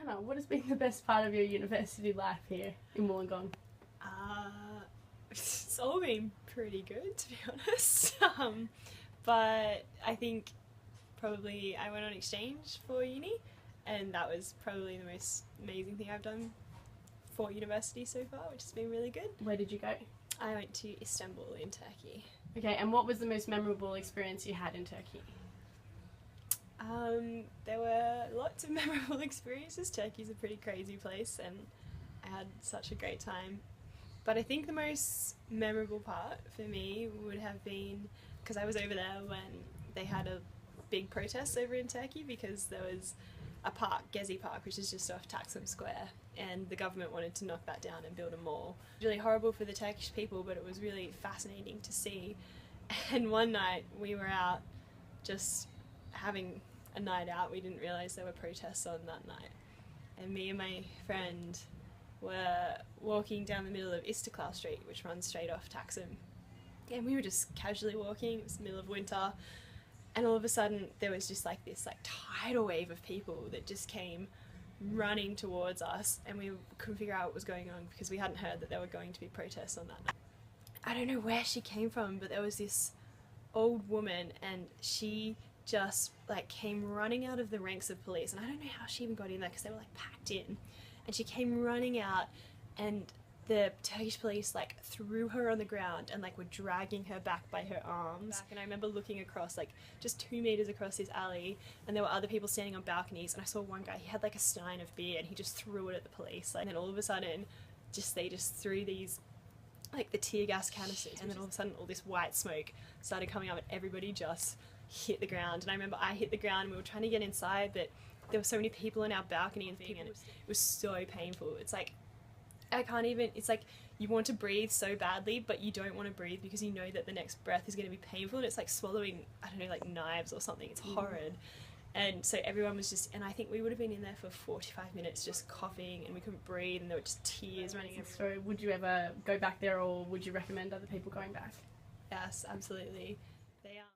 Diana, what has been the best part of your university life here in Wollongong? It's all been pretty good, to be honest. But I think probably I went on exchange for uni, and that was probably the most amazing thing I've done for university so far, which has been really good. Where did you go? I went to Istanbul in Turkey. Okay, and what was the most memorable experience you had in Turkey? There were lots of memorable experiences. Turkey's a pretty crazy place and I had such a great time. But I think the most memorable part for me would have been because I was over there when they had a big protest over in Turkey because there was a park, Gezi Park, which is just off Taksim Square, and the government wanted to knock that down and build a mall. It was really horrible for the Turkish people, but it was really fascinating to see. And one night we were out just having a night out. We didn't realise there were protests on that night, and me and my friend were walking down the middle of Istiklal Street, which runs straight off Taksim, and we were just casually walking. It was the middle of winter, and all of a sudden there was just like this tidal wave of people that just came running towards us, and we couldn't figure out what was going on because we hadn't heard that there were going to be protests on that night. I don't know where she came from, but there was this old woman and she just came running out of the ranks of police, and I don't know how she even got in there because they were packed in, and she came running out and the Turkish police threw her on the ground and were dragging her back by her arms. And I remember looking across just 2 meters across this alley, and there were other people standing on balconies, and I saw one guy, he had a stein of beer and he just threw it at the police, and then all of a sudden they just threw these the tear gas canisters, and then all of a sudden all this white smoke started coming up and everybody just hit the ground. And I remember I hit the ground and we were trying to get inside, but there were so many people on our balcony and it was so painful. It's I can't even, it's you want to breathe so badly, but you don't want to breathe because you know that the next breath is going to be painful, and it's swallowing, I don't know, knives or something. It's horrid. And so everyone was just, and I think we would have been in there for 45 minutes just coughing, and we couldn't breathe, and there were just tears running everywhere. So would you ever go back there, or would you recommend other people going back? Yes, absolutely. They are.